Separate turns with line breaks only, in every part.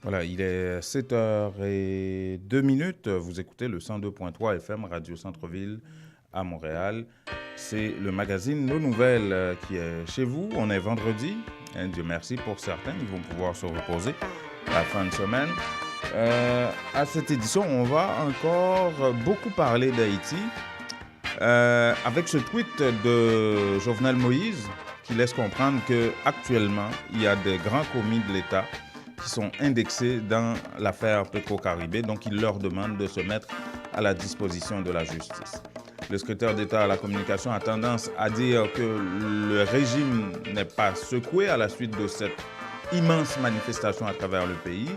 Voilà, il est 7h02. Vous écoutez le 102.3 FM Radio Centre-Ville à Montréal. C'est le magazine Nos Nouvelles qui est chez vous. On est vendredi. Et Dieu merci pour certains. Ils vont pouvoir se reposer à la fin de semaine. À cette édition, on va encore beaucoup parler d'Haïti avec ce tweet de Jovenel Moïse qui laisse comprendre qu'actuellement, il y a des grands commis de l'État qui sont indexés dans l'affaire Petro-Caribé. Donc, il leur demande de se mettre à la disposition de la justice. Le secrétaire d'État à la communication a tendance à dire que le régime n'est pas secoué à la suite de cette immense manifestation à travers le pays.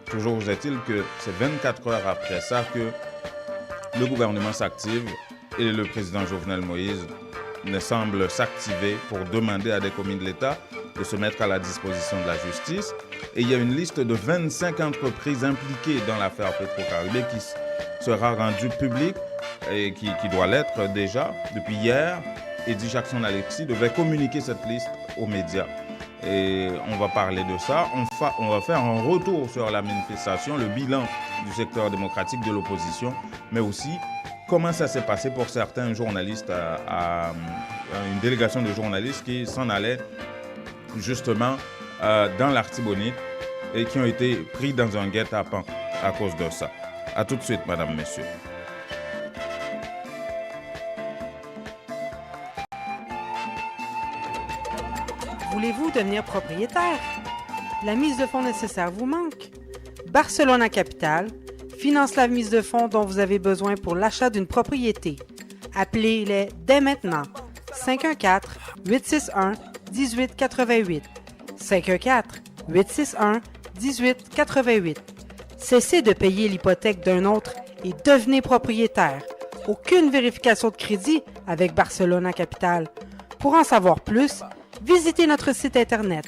Toujours est-il que c'est 24 heures après ça que le gouvernement s'active et le président Jovenel Moïse ne semble s'activer pour demander à des commis de l'État de se mettre à la disposition de la justice. Et il y a une liste de 25 entreprises impliquées dans l'affaire Petro-Caribé qui sera rendue publique et qui doit l'être déjà depuis hier. Eddie Jackson-Alexis devait communiquer cette liste aux médias. Et on va parler de ça. On va faire un retour sur la manifestation, le bilan du secteur démocratique de l'opposition, mais aussi comment ça s'est passé pour certains journalistes, une délégation de journalistes qui s'en allaient justement dans l'Artibonite et qui ont été pris dans un guet-apens à cause de ça. À tout de suite, madame, messieurs.
Voulez-vous devenir propriétaire? La mise de fonds nécessaire vous manque? Barcelona Capital finance la mise de fonds dont vous avez besoin pour l'achat d'une propriété. Appelez-les dès maintenant. 514-861-1888. 514-861-1888. Cessez de payer l'hypothèque d'un autre et devenez propriétaire. Aucune vérification de crédit avec Barcelona Capital. Pour en savoir plus, visitez notre site internet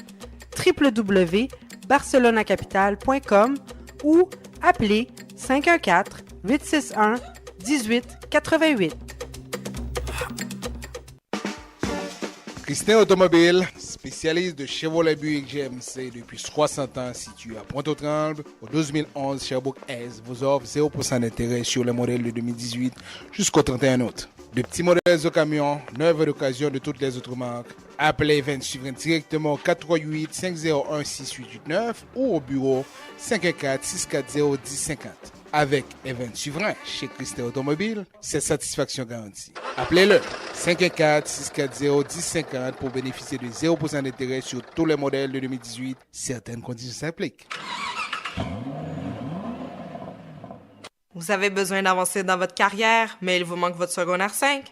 www.barcelonacapital.com ou appelez 514-861-1888.
Christin Automobile, spécialiste de Chevrolet Buick GMC depuis 60 ans, situé à Pointe-aux-Trembles, au 12011 Sherbrooke-Est, vous offre 0% d'intérêt sur les modèles de 2018 jusqu'au 31 août. De petits modèles de camions, neuves d'occasion de toutes les autres marques. Appelez Event Suivant directement au 438-501-6889 ou au bureau 514-640-1050. Avec Event Suivant chez Christin Automobile, c'est satisfaction garantie. Appelez-le 514-640-1050 pour bénéficier de 0% d'intérêt sur tous les modèles de 2018. Certaines conditions s'appliquent.
Vous avez besoin d'avancer dans votre carrière, mais il vous manque votre secondaire 5?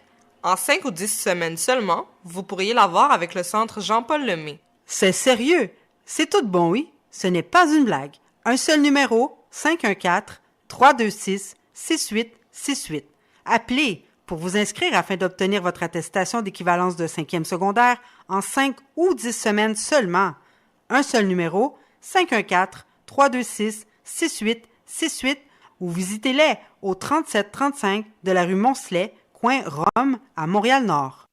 En 5 ou 10 semaines seulement, vous pourriez l'avoir avec le centre Jean-Paul Lemay.
C'est sérieux? C'est tout bon, oui? Ce n'est pas une blague. Un seul numéro, 514-326-6868. Appelez pour vous inscrire afin d'obtenir votre attestation d'équivalence de 5e secondaire en 5 ou 10 semaines seulement. Un seul numéro, 514-326-6868 ou visitez-les au 3735 de la rue Moncelet, coin Rome, à Montréal-Nord.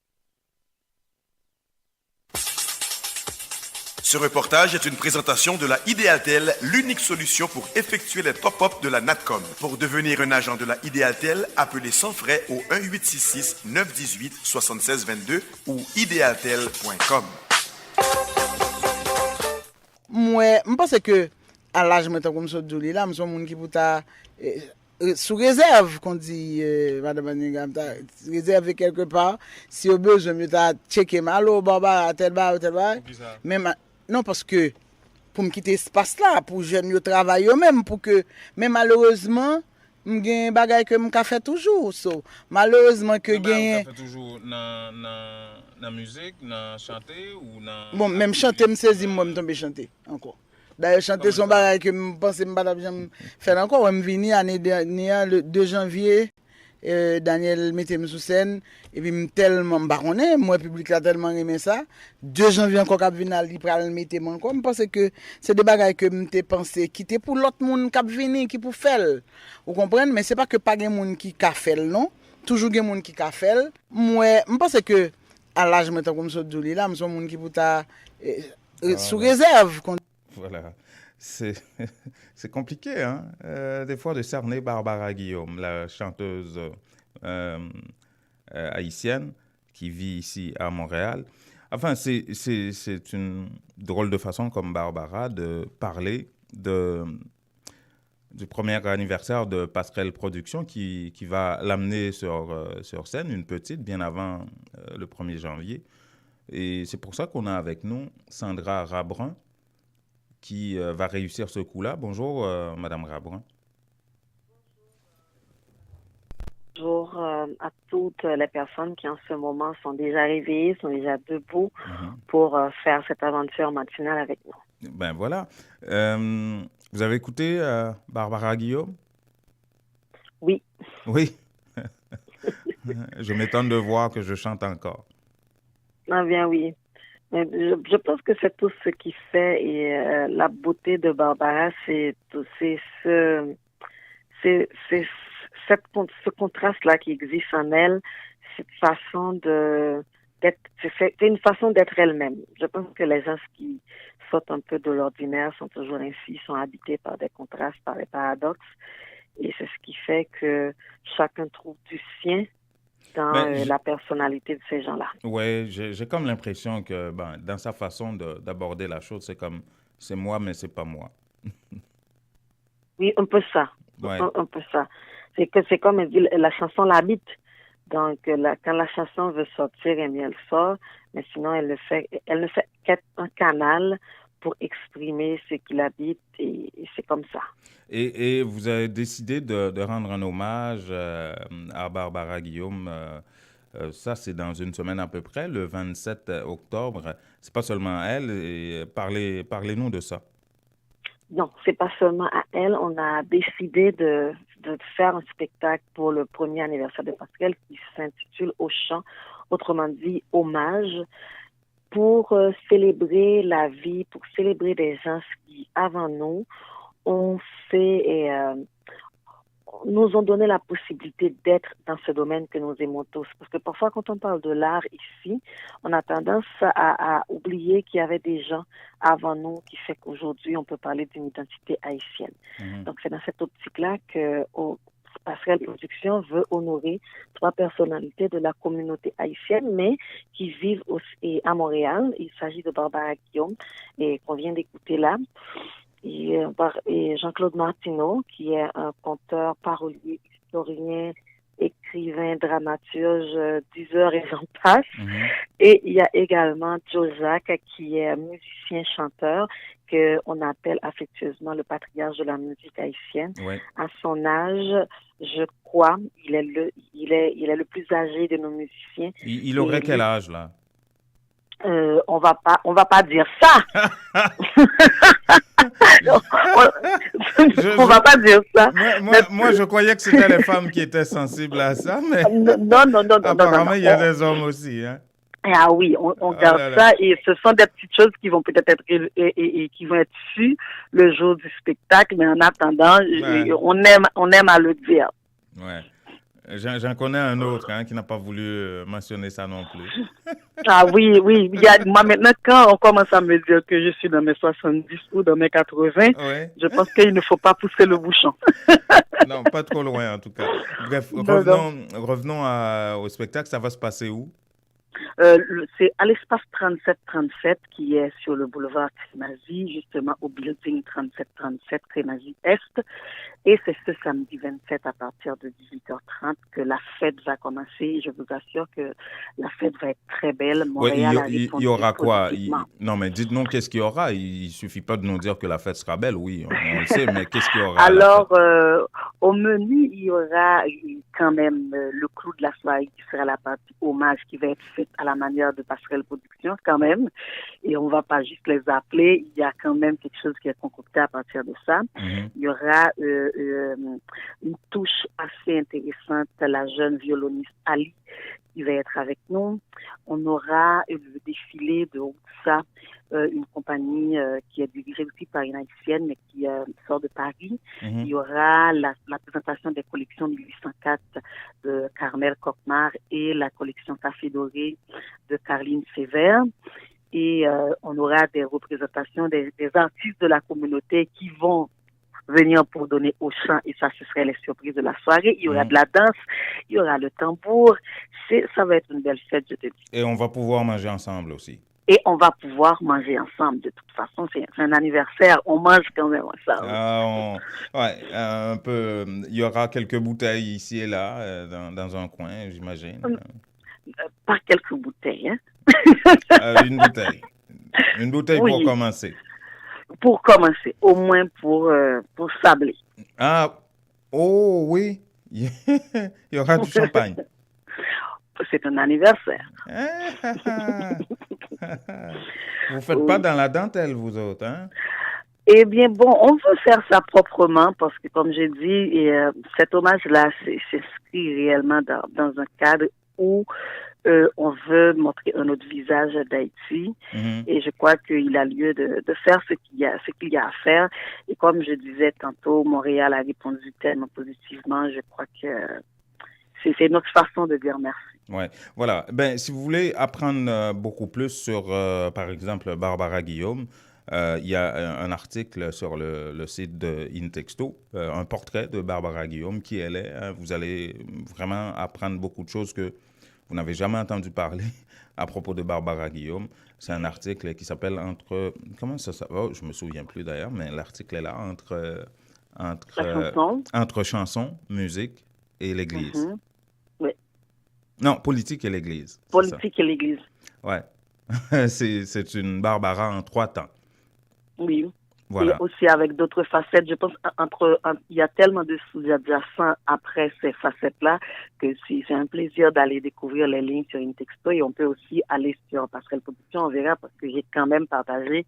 Ce reportage est une présentation de la Idéaltel, l'unique solution pour effectuer les top-up de la Natcom. Pour devenir un agent de la Idéaltel, appelez sans frais au 1-866-918-7622 ou idealtel.com.
Moi, je pense que à l'âge maintenant comme ça de là, je suis un monde qui peut sous réserve qu'on dit madame Ningam réservé quelque part si au besoin mieux ta checker malo baba tel bas même non parce que pour me quitter espace là pour jeune yo travail même pour que mais malheureusement m'gain bagay que m'ka fait toujours so malheureusement que gain
fait toujours dans musique dans chanter ou dans
bon même chanter me saisi moi me tomber chanter encore. D'ailleurs, chanter son bagage que je pense que je vais faire encore. Je suis venu l'année dernière, le 2 janvier, Daniel mettait sous scène, et puis je tellement baronné, moi, le public a tellement aimé ça. 2 janvier encore, je viens il le mettre encore. Je pense que c'est des bagages que je pensé qui étaient pour l'autre monde qui vient, qui pour faire. Vous comprenez? Mais ce n'est pas que pas de monde qui a fait, non? Toujours des monde qui a fait. Moi, je pense que à l'âge maintenant comme ça, là, je suis un monde qui peut sous réserve.
Voilà. c'est c'est compliqué, hein, des fois de cerner Barbara Guillaume, la chanteuse haïtienne qui vit ici à Montréal. Enfin, c'est une drôle de façon comme Barbara de parler du premier anniversaire de Passerelle Productions qui va l'amener sur scène, une petite, bien avant le 1er janvier. Et c'est pour ça qu'on a avec nous Sandra Rabrun qui va réussir ce coup-là. Bonjour, Madame Rabrun.
Bonjour à toutes les personnes qui en ce moment sont déjà réveillées, sont déjà debout pour faire cette aventure matinale avec nous.
Ben voilà. Vous avez écouté Barbara Guillaume?
Oui.
Oui. Je m'étonne de voir que je chante encore.
Ah bien oui. Je pense que c'est tout ce qui fait et la beauté de Barbara, c'est ce contraste-là qui existe en elle, cette façon d'être, c'est une façon d'être elle-même. Je pense que les gens qui sortent un peu de l'ordinaire sont toujours ainsi, sont habités par des contrastes, par des paradoxes. Et c'est ce qui fait que chacun trouve du sien dans la personnalité de ces gens-là.
Oui, j'ai comme l'impression que dans sa façon d'aborder la chose, c'est comme, c'est moi, mais c'est pas moi.
Oui, un peu ça.
Ouais.
Un peu ça. C'est comme elle dit, la chanson l'habite. Donc, quand la chanson veut sortir, eh bien, elle sort. Mais sinon, elle ne fait qu'être un canal pour exprimer ce qu'il habite et c'est comme ça.
Et vous avez décidé de rendre un hommage à Barbara Guillaume. Ça, c'est dans une semaine à peu près, le 27 octobre. C'est pas seulement elle. Et parlez-nous de ça.
Non, c'est pas seulement à elle. On a décidé de faire un spectacle pour le premier anniversaire de Passerelle qui s'intitule Au chant, autrement dit Hommage, pour célébrer la vie, pour célébrer des gens qui, avant nous, ont fait et nous ont donné la possibilité d'être dans ce domaine que nous aimons tous. Parce que parfois, quand on parle de l'art ici, on a tendance à oublier qu'il y avait des gens avant nous qui fait qu'aujourd'hui, on peut parler d'une identité haïtienne. Donc, c'est dans cette optique-là que Passerelle Productions veut honorer 3 personnalités de la communauté haïtienne, mais qui vivent aussi à Montréal. Il s'agit de Barbara Guillaume, et qu'on vient d'écouter là. Et Jean-Claude Martineau, qui est un conteur, parolier, historien, écrivain, dramaturge, diseur et j'en passe. Et il y a également Joe Jacques, qui est musicien, chanteur, qu'on appelle affectueusement le patriarche de la musique haïtienne. Ouais. À son âge, je crois, il est le plus âgé de nos musiciens.
Il aurait quel âge, là?
On va pas dire ça. On va pas dire ça.
Moi, je croyais que c'était les femmes qui étaient sensibles à ça, mais
non.
Apparemment, il y a des hommes aussi, hein.
Ah oui, on garde ça et ce sont des petites choses qui vont peut-être être et qui vont être sues le jour du spectacle, mais en attendant, on aime à le dire.
Ouais. J'en connais un autre qui n'a pas voulu mentionner ça non plus.
Ah oui. Moi, maintenant, quand on commence à me dire que je suis dans mes 70 ou dans mes 80, je pense qu'il ne faut pas pousser le bouchon.
Non, pas trop loin en tout cas. Bref, revenons au spectacle. Ça va se passer où?
C'est à l'espace 3737 qui est sur le boulevard Crémazie, justement au building 3737 Crémazie Est. Et c'est ce samedi 27 à partir de 18h30 que la fête va commencer. Je vous assure que la fête va être très belle. Montréal
il y aura quoi? Non, mais dites-nous qu'est-ce qu'il y aura. Il suffit pas de nous dire que la fête sera belle. Oui, on le sait, mais qu'est-ce qu'il y aura?
Alors, au menu, il y aura quand même le clou de la soirée qui sera la partie hommage qui va être faite à la manière de Passerelle Productions quand même. Et on va pas juste les appeler. Il y a quand même quelque chose qui est concocté à partir de ça. Il y aura une touche assez intéressante, la jeune violoniste Ali qui va être avec nous. On aura le défilé de Houtsa, une compagnie qui est dirigée aussi par une haïtienne mais qui sort de Paris. Il y aura la présentation des collections 1804 de Carmel Coquemar et la collection Café Doré de Carline Sévère. et on aura des représentations des artistes de la communauté qui vont venir pour donner au chant, et ça, ce serait les surprises de la soirée. Il y aura de la danse, il y aura le tambour. Ça va être une belle fête, je te dis.
Et on va pouvoir manger ensemble aussi.
Et on va pouvoir manger ensemble. De toute façon, c'est un anniversaire. On mange quand même ensemble.
Un peu. Il y aura quelques bouteilles ici et là, dans un coin, j'imagine.
Pas quelques bouteilles, hein?
Une bouteille. Une bouteille
oui.
Pour commencer.
Pour commencer, au moins pour sabler.
Ah, oh oui. Il y aura du champagne.
C'est un anniversaire.
Vous faites pas dans la dentelle, vous autres, hein?
Eh bien, bon, on veut faire ça proprement parce que, comme j'ai dit, cet hommage-là s'inscrit réellement dans un cadre où on veut montrer un autre visage d'Haïti. Et je crois qu'il a lieu de faire ce qu'il y a à faire. Et comme je disais tantôt, Montréal a répondu tellement positivement. Je crois que c'est notre façon de dire merci.
Ouais, voilà. Ben, si vous voulez apprendre beaucoup plus sur, par exemple, Barbara Guillaume, il y a un article sur le site de Intexto, un portrait de Barbara Guillaume, qui elle est. Hein. Vous allez vraiment apprendre beaucoup de choses que vous n'avez jamais entendu parler à propos de Barbara Guillaume. C'est un article qui s'appelle Comment ça s'appelle? Oh, je me souviens plus d'ailleurs, mais l'article est là, entre chansons, musique et l'Église.
Oui.
Non, politique et l'Église.
Politique et l'Église.
Ouais. c'est une Barbara en 3 temps.
Oui.
Voilà.
Et aussi avec d'autres facettes. Je pense il y a tellement de sous-jacents après ces facettes-là que c'est un plaisir d'aller découvrir les lignes sur Intexto, et on peut aussi aller sur Passerelle Production, on verra, parce que j'ai quand même partagé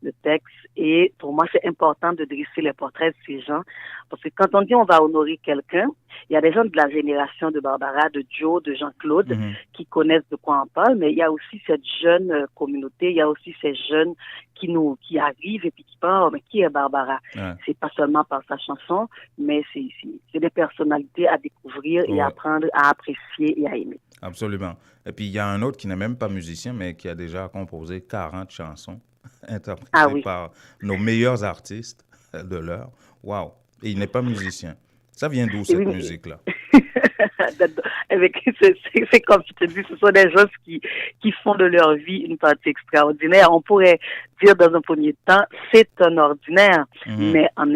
le texte. Et pour moi, c'est important de dresser les portraits de ces gens, parce que quand on dit on va honorer quelqu'un, il y a des gens de la génération de Barbara, de Joe, de Jean-Claude qui connaissent de quoi on parle, mais il y a aussi cette jeune communauté, il y a aussi ces jeunes qui arrivent et puis qui parlent, mais qui est Barbara? Ouais. C'est pas seulement par sa chanson, mais c'est des personnalités à découvrir et à apprendre, à apprécier et à aimer.
Absolument. Et puis, il y a un autre qui n'est même pas musicien, mais qui a déjà composé 40 chansons interprétées par nos meilleurs artistes de l'heure. Wow! Et il n'est pas musicien. Ça vient d'où, cette musique-là?
C'est comme je te dis, ce sont des gens qui font de leur vie une partie extraordinaire. On pourrait dire dans un premier temps, c'est un ordinaire, mais en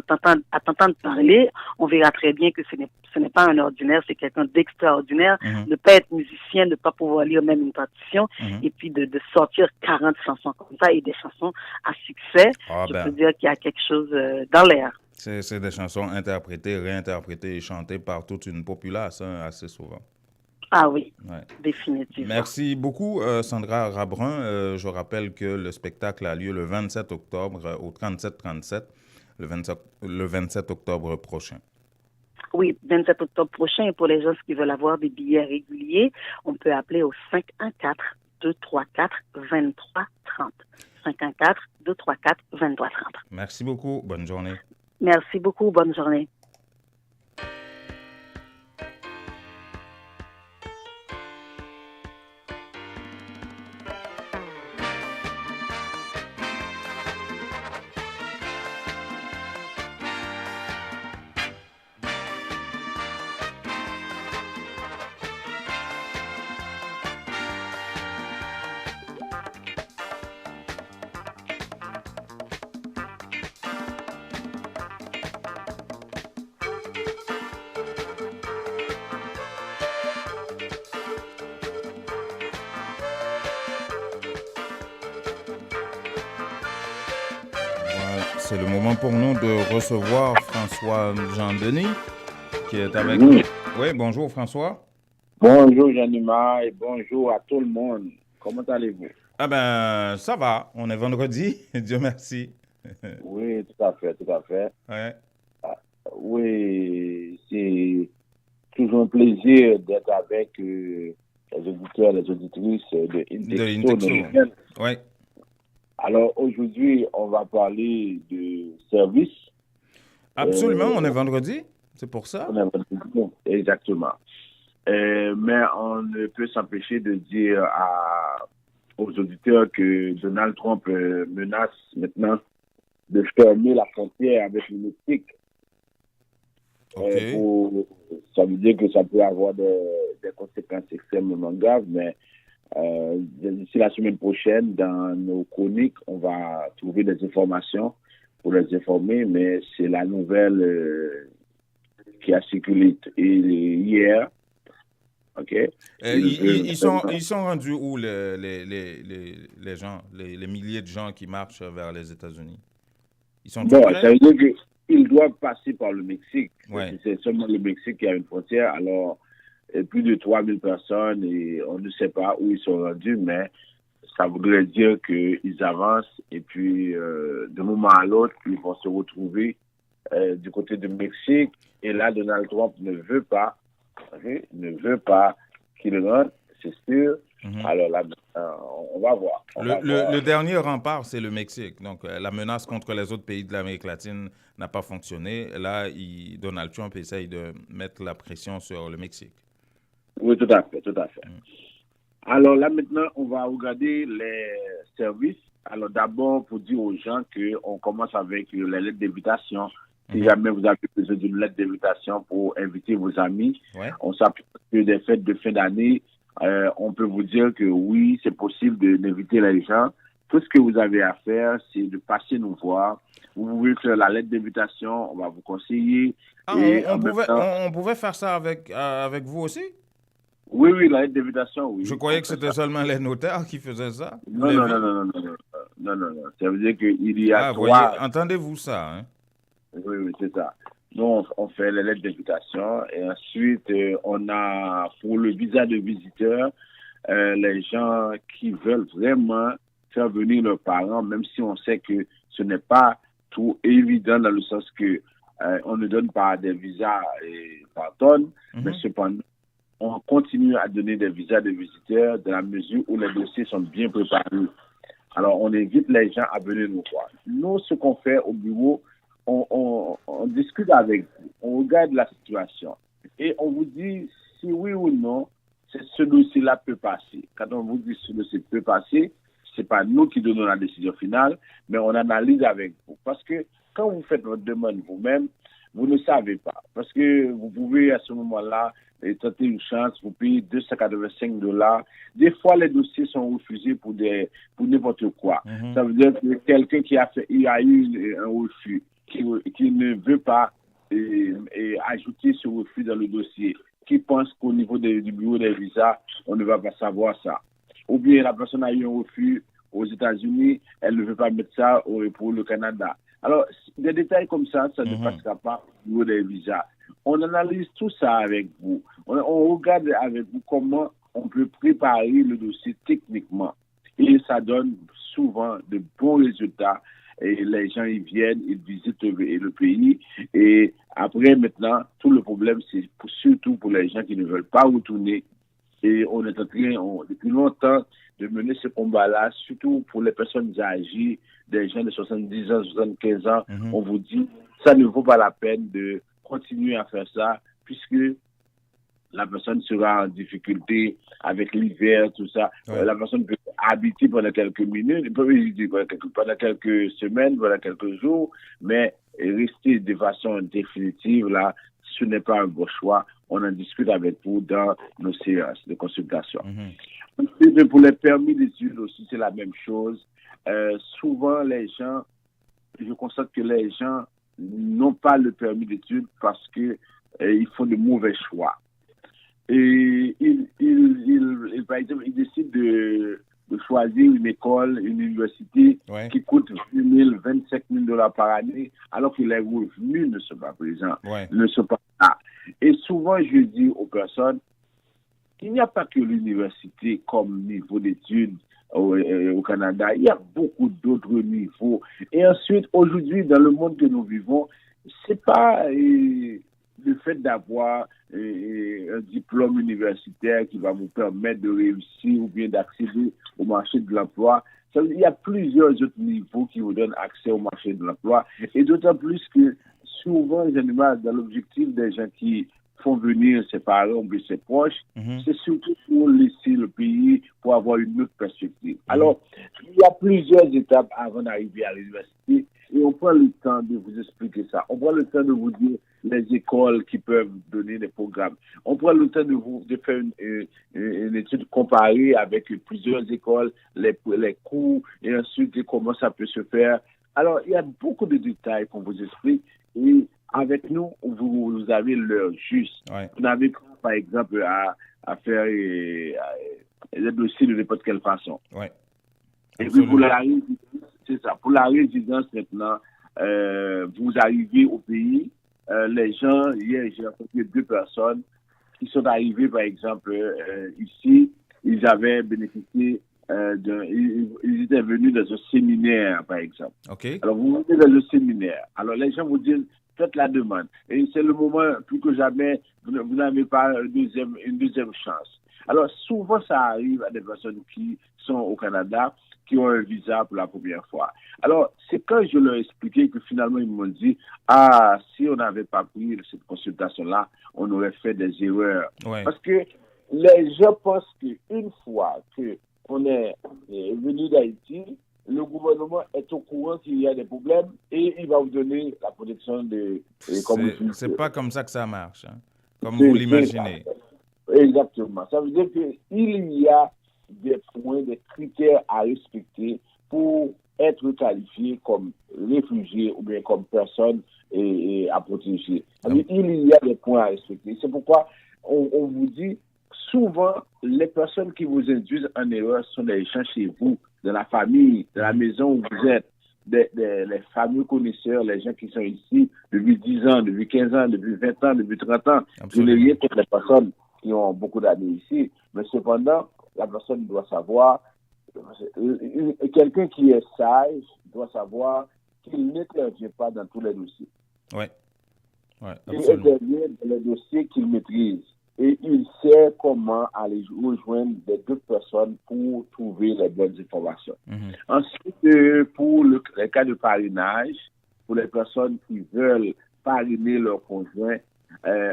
t'entendant parler, on verra très bien que ce n'est pas un ordinaire, c'est quelqu'un d'extraordinaire. Ne pas être musicien, ne pas pouvoir lire même une partition, et puis de sortir 40 chansons comme ça, et des chansons à succès, je peux dire qu'il y a quelque chose dans l'air.
C'est des chansons interprétées, réinterprétées et chantées par toute une populace, assez souvent.
Ah oui, définitivement.
Merci beaucoup, Sandra Rabrin. Je rappelle que le spectacle a lieu le 27 octobre au 3737, le 27 octobre prochain.
Oui, 27 octobre prochain. Et pour les gens qui veulent avoir des billets réguliers, on peut appeler au 514-234-2330. 514-234-2330.
Merci beaucoup. Bonne journée.
Merci beaucoup. Bonne journée.
C'est le moment pour nous de recevoir François Jean-Denis qui est avec nous. Oui, bonjour François.
Bonjour Jean-Nima et bonjour à tout le monde. Comment allez-vous?
Ah ben, ça va. On est vendredi, Dieu merci.
Oui, tout à fait, tout à fait.
Ouais.
Oui, c'est toujours un plaisir d'être avec les auditeurs et les auditrices de Intexto.
Oui.
Alors aujourd'hui, on va parler de service.
Absolument, on est vendredi, c'est pour ça.
On est vendredi, exactement. Mais on ne peut s'empêcher de dire aux auditeurs que Donald Trump menace maintenant de fermer la frontière avec le Mexique.
Okay.
Ça veut dire que ça peut avoir des conséquences extrêmement graves, mais d'ici la semaine prochaine, dans nos chroniques, on va trouver des informations pour les informer, mais c'est la nouvelle qui a circulé hier. OK?
Ils sont rendus où les gens, les milliers de gens qui marchent vers les États-Unis? Ils sont
bon, ça veut dire qu'ils doivent passer par le Mexique.
Ouais.
C'est seulement le Mexique qui a une frontière. Alors, plus de 3000 personnes et on ne sait pas où ils sont rendus, mais ça voudrait dire qu'ils avancent et puis d'un moment à l'autre, ils vont se retrouver du côté du Mexique. Et là, Donald Trump ne veut pas qu'il rentre, c'est sûr.
Mm-hmm.
Alors là, on va voir.
Le dernier rempart, c'est le Mexique. Donc, la menace contre les autres pays de l'Amérique latine n'a pas fonctionné. Là, Donald Trump essaye de mettre la pression sur le Mexique.
Oui, tout à fait. Alors là, maintenant, on va regarder les services. Alors d'abord, pour dire aux gens qu'on commence avec les lettres d'invitation. Si jamais vous avez besoin d'une lettre d'invitation pour inviter vos amis, on s'appuie sur des fêtes de fin d'année. On peut vous dire que oui, c'est possible d'inviter les gens. Tout ce que vous avez à faire, c'est de passer nous voir. Vous pouvez faire la lettre d'invitation, on va vous conseiller.
On pouvait faire ça avec vous aussi?
Oui, la lettre d'invitation, oui.
Je croyais que c'était seulement les notaires qui faisaient ça.
Non. Ça veut dire qu'il y a trois...
Entendez-vous ça, hein?
Oui, c'est ça. Nous, on fait les lettres d'invitation et ensuite, on a pour le visa de visiteur, les gens qui veulent vraiment faire venir leurs parents, même si on sait que ce n'est pas tout évident dans le sens que on ne donne pas des visas par tonne, mais cependant, on continue à donner des visas de visiteurs dans la mesure où les dossiers sont bien préparés. Alors, on invite les gens à venir nous voir. Nous, ce qu'on fait au bureau, on discute avec vous, on regarde la situation et on vous dit si oui ou non ce dossier-là peut passer. Quand on vous dit ce dossier peut passer, c'est pas nous qui donnons la décision finale, mais on analyse avec vous. Parce que quand vous faites votre demande vous-même, vous ne savez pas. Parce que vous pouvez à ce moment-là tenter une chance, vous payez $285. Des fois, les dossiers sont refusés pour n'importe quoi. Ça veut dire que quelqu'un qui a eu un refus, qui ne veut pas ajouter ce refus dans le dossier, qui pense qu'au niveau du bureau des visas, on ne va pas savoir ça. Ou bien la personne a eu un refus aux États-Unis, elle ne veut pas mettre ça pour le Canada. Alors, des détails comme ça ne passera pas au niveau des visas. On analyse tout ça avec vous. On regarde avec vous comment on peut préparer le dossier techniquement. Et ça donne souvent de bons résultats. Et les gens, ils viennent, ils visitent le pays. Et après, maintenant, tout le problème, c'est surtout pour les gens qui ne veulent pas retourner. Et on est en train, depuis longtemps, de mener ce combat-là, surtout pour les personnes âgées, des gens de 70 ans, 75 ans. On vous dit, ça ne vaut pas la peine de continuer à faire ça, puisque la personne sera en difficulté avec l'hiver, tout ça. La personne peut habiter pendant quelques minutes, pendant quelques semaines, pendant quelques jours, mais rester de façon définitive, là, ce n'est pas un bon choix. On en discute avec vous dans nos séances de consultation. Pour les permis d'études aussi, c'est la même chose. Souvent, les gens, je constate que les gens n'ont pas le permis d'études parce que ils font de mauvais choix. Et par exemple, ils décident de choisir une école, une université qui coûte $25 000 par année, alors que les revenus ne sont pas présents, ne sont pas là. Et souvent, je dis aux personnes, il n'y a pas que l'université comme niveau d'études au Canada, il y a beaucoup d'autres niveaux. Et ensuite, aujourd'hui, dans le monde que nous vivons, c'est pas le fait d'avoir un diplôme universitaire qui va vous permettre de réussir ou bien d'accéder au marché de l'emploi. Il y a plusieurs autres niveaux qui vous donnent accès au marché de l'emploi. Et d'autant plus que souvent, j'ai du mal dans l'objectif des gens qui font venir ses parents ou ses proches, c'est surtout pour laisser le pays, pour avoir une autre perspective. Alors, il y a plusieurs étapes avant d'arriver à l'université et on prend le temps de vous expliquer ça. On prend le temps de vous dire les écoles qui peuvent donner des programmes. On prend le temps de faire une étude comparée avec plusieurs écoles, les cours et ensuite comment ça peut se faire. Alors, il y a beaucoup de détails qu'on vous explique et avec nous, vous avez l'heure juste.
Ouais.
Vous n'avez pas, par exemple, à faire les dossiers de n'importe quelle façon.
Ouais.
Et puis pour la résidence, c'est ça. Pour la résidence maintenant, vous arrivez au pays. Les gens, hier, j'ai rencontré 2 personnes qui sont arrivées, par exemple, ici. Ils avaient bénéficié ils étaient venus dans un séminaire, par exemple.
Okay.
Alors, vous venez dans le séminaire. Alors, les gens vous disent, faites la demande. Et c'est le moment, plus que jamais, vous n'avez pas une deuxième chance. Alors, souvent, ça arrive à des personnes qui sont au Canada, qui ont un visa pour la première fois. Alors, c'est quand je leur ai expliqué que finalement, ils m'ont dit, si on n'avait pas pris cette consultation-là, on aurait fait des erreurs.
Ouais.
Parce que les gens pensent qu'une fois qu'on est venu d'Haïti, le gouvernement est au courant qu'il y a des problèmes et il va vous donner la protection de...
C'est pas comme ça que ça marche, hein, comme vous l'imaginez.
Exactement. Ça veut dire qu'il y a des points, des critères à respecter pour être qualifié comme réfugié ou bien comme personne à protéger. Il y a des points à respecter. C'est pourquoi on vous dit, souvent, les personnes qui vous induisent en erreur sont des gens chez vous, de la famille, de la maison où vous êtes, les fameux connaisseurs, les gens qui sont ici depuis 10 ans, depuis 15 ans, depuis 20 ans, depuis 30 ans. Je n'ai rien contre les personnes qui ont beaucoup d'années ici, mais cependant, la personne doit savoir, quelqu'un qui est sage doit savoir qu'il n'intervient pas dans tous les dossiers.
Oui.
Il intervient dans les dossiers qu'il maîtrise. Et il sait comment aller rejoindre d'autres personnes pour trouver les bonnes informations. Ensuite, pour les cas de parrainage, pour les personnes qui veulent parrainer leur conjoint,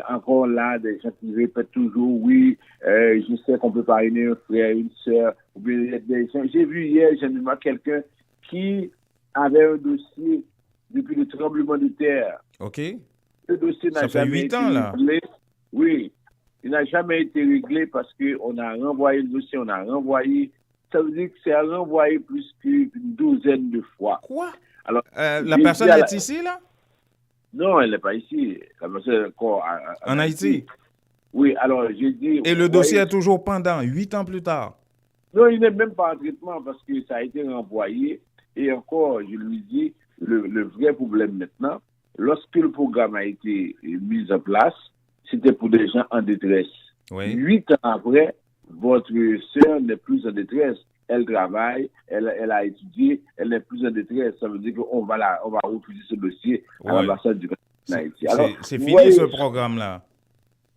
encore là, des gens qui répètent toujours, oui, je sais qu'on peut parrainer un frère, une sœur, ou bien des gens. J'ai vu hier, j'ai vu quelqu'un qui avait un dossier depuis le tremblement de terre.
OK.
Le dossier n'a jamais été réglé. Oui. Il n'a jamais été réglé parce qu'on a renvoyé le dossier, on a renvoyé. Ça veut dire que c'est renvoyé plus qu'une douzaine de fois.
Quoi? Alors, la personne est ici, là?
Non, elle n'est pas ici. La personne est encore
en Haïti?
Oui, alors j'ai dit...
Et le dossier est toujours pendant, 8 ans plus tard?
Non, il n'est même pas en traitement parce que ça a été renvoyé. Et encore, je lui dis, le vrai problème maintenant, lorsque le programme a été mis en place, c'était pour des gens en détresse.
Oui.
8 ans après, votre sœur n'est plus en détresse. Elle travaille, elle a étudié, elle n'est plus en détresse. Ça veut dire qu'on va refuser ce dossier à l'ambassade du Canada.
C'est fini ce programme-là?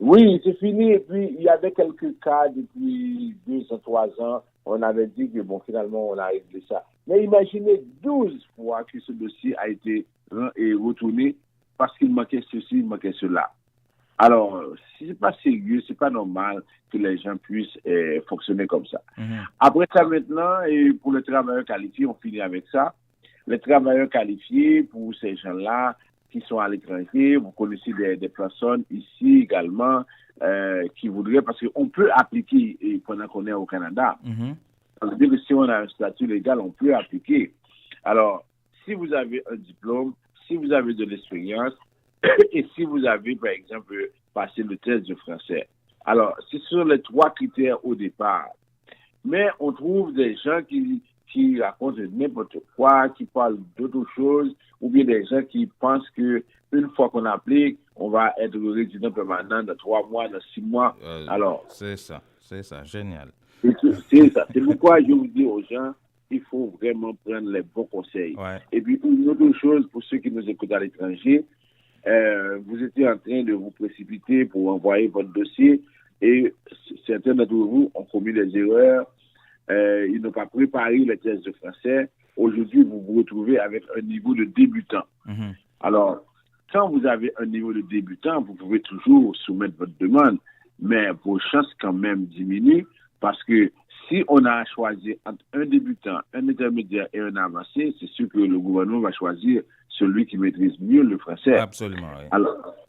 Oui, c'est fini. Et puis, il y avait quelques cas depuis 2 ans, 3 ans. On avait dit que, bon, finalement, on a réglé ça. Mais imaginez 12 fois que ce dossier a été retourné parce qu'il manquait ceci, il manquait cela. Alors, si c'est pas sérieux, c'est pas normal que les gens puissent fonctionner comme ça. Après ça, maintenant, et pour les travailleurs qualifiés, on finit avec ça. Les travailleurs qualifiés, pour ces gens-là qui sont à l'étranger, vous connaissez des personnes ici également qui voudraient, parce qu'on peut appliquer pendant qu'on est au Canada. Ça veut dire que si on a un statut légal, on peut appliquer. Alors, si vous avez un diplôme, si vous avez de l'expérience, et si vous avez, par exemple, passé le test de français. Alors, ce sont les 3 critères au départ. Mais on trouve des gens qui racontent n'importe quoi, qui parlent d'autres choses, ou bien des gens qui pensent qu'une fois qu'on applique, on va être résident permanent dans 3 mois, dans 6 mois. Alors,
c'est ça, génial.
C'est ça. C'est pourquoi je vous dis aux gens, il faut vraiment prendre les bons conseils.
Ouais.
Et puis, une autre chose, pour ceux qui nous écoutent à l'étranger, vous étiez en train de vous précipiter pour envoyer votre dossier et certains d'entre vous ont commis des erreurs. Ils n'ont pas préparé les tests de français. Aujourd'hui, vous vous retrouvez avec un niveau de débutant. Alors, quand vous avez un niveau de débutant, vous pouvez toujours soumettre votre demande, mais vos chances quand même diminuent parce que si on a choisi entre un débutant, un intermédiaire et un avancé, c'est sûr que le gouvernement va choisir celui qui maîtrise mieux le français.
Absolument, oui.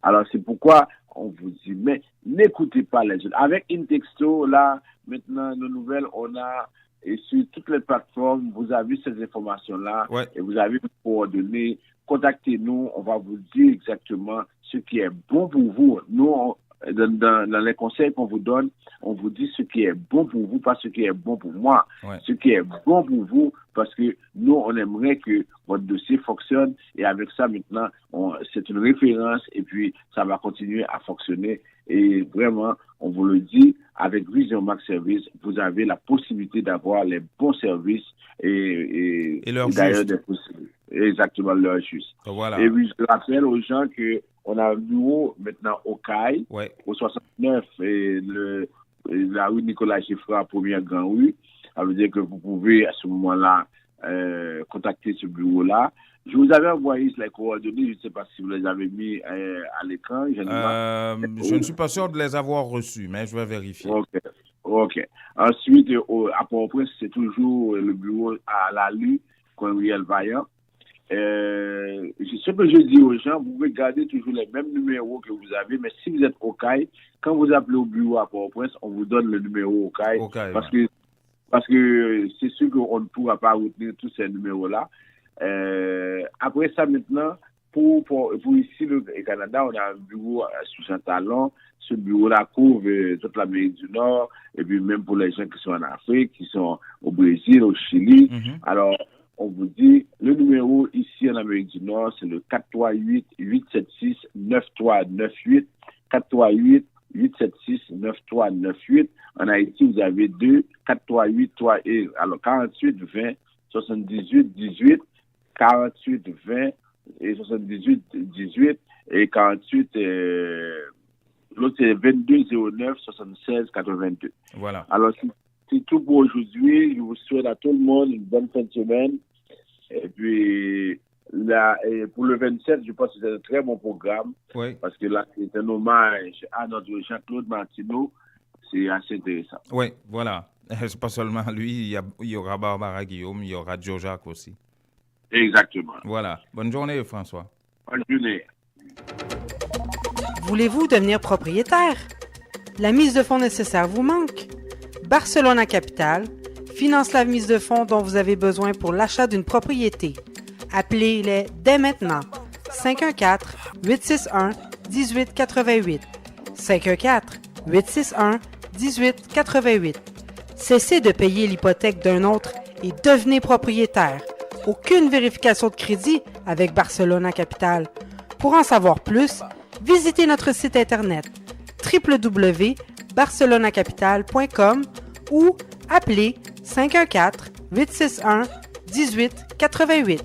Alors c'est pourquoi on vous dit, mais n'écoutez pas les autres. Avec Intexto, là, maintenant, nos nouvelles, on a, et sur toutes les plateformes, vous avez ces informations-là, et vous avez vos coordonnées. Contactez-nous, on va vous dire exactement ce qui est bon pour vous. Nous, dans les conseils qu'on vous donne, on vous dit ce qui est bon pour vous, pas ce qui est bon pour moi. Ce qui est bon pour vous, parce que nous, on aimerait que votre dossier fonctionne. Et avec ça, maintenant, c'est une référence et puis ça va continuer à fonctionner. Et vraiment, on vous le dit, avec Vision Max Service, vous avez la possibilité d'avoir les bons services et d'ailleurs des possibilités. Exactement, l'heure juste.
Voilà.
Et puis, je rappelle aux gens que on a un bureau maintenant au CAI, au 69, et la rue Nicolas Giffra, première grande rue. Ça veut dire que vous pouvez, à ce moment-là, contacter ce bureau-là. Je vous avais envoyé les coordonnées, je ne sais pas si vous les avez mis à l'écran.
Je ne suis pas sûr de les avoir reçus, mais je vais vérifier.
OK. Ensuite, à Port-au-Prince, c'est toujours le bureau à la Lue, coin Riel Vaillant. Ce que je dis aux gens, vous pouvez garder toujours les mêmes numéros que vous avez, mais si vous êtes au CAI, quand vous appelez au bureau à Port-au-Prince, on vous donne le numéro au CAI, parce que c'est sûr qu'on ne pourra pas retenir tous ces numéros-là. Après ça, maintenant, pour ici, le Canada, on a un bureau sur Saint-Talon. Ce bureau-là couvre toute l'Amérique du Nord, et puis même pour les gens qui sont en Afrique, qui sont au Brésil, au Chili. Alors, on vous dit, le numéro ici en Amérique du Nord, c'est le 438-876-9398. 438-876-9398. En Haïti, vous avez 438-3 alors 48-20, 78-18, 48-20 et 78-18 et 48, l'autre c'est 22-09-76-82.
Voilà.
Alors, c'est tout pour aujourd'hui. Je vous souhaite à tout le monde une bonne fin de semaine. Et puis, là, pour le 27, je pense que c'est un très bon programme. Parce que là, c'est un hommage à notre Jean-Claude Martineau. C'est assez intéressant.
Oui, voilà. C'est pas seulement lui, il y aura Barbara Guillaume, il y aura Joe Jacques aussi.
Exactement.
Voilà. Bonne journée, François.
Bonne journée.
Voulez-vous devenir propriétaire? La mise de fonds nécessaire vous manque? Barcelona Capital finance la mise de fonds dont vous avez besoin pour l'achat d'une propriété. Appelez-les dès maintenant. 514-861-1888. 514-861-1888. Cessez de payer l'hypothèque d'un autre et devenez propriétaire. Aucune vérification de crédit avec Barcelona Capital. Pour en savoir plus, visitez notre site internet www.barcelonacapital.com ou appelez 514-861-1888.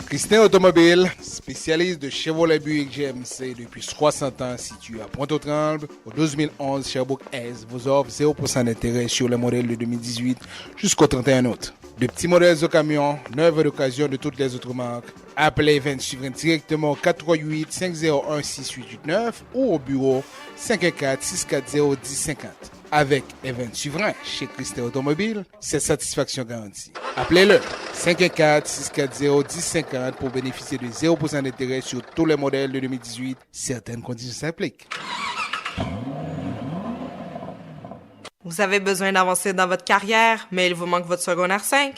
Christin Automobile, spécialiste de Chevrolet Buick GMC depuis 60 ans, situé à Pointe-aux-Trembles, au 12011 Sherbrooke-Est, vous offre 0% d'intérêt sur les modèles de 2018 jusqu'au 31 août. De petits modèles au camion, neuves d'occasion de toutes les autres marques. Appelez Event Suivrain directement au 438-501-6889 ou au bureau 514-640-1050. Avec Event Suivrain chez Christin Automobile, c'est satisfaction garantie. Appelez-le 514-640-1050 pour bénéficier de 0% d'intérêt sur tous les modèles de 2018. Certaines conditions s'appliquent.
Vous avez besoin d'avancer dans votre carrière, mais il vous manque votre secondaire 5?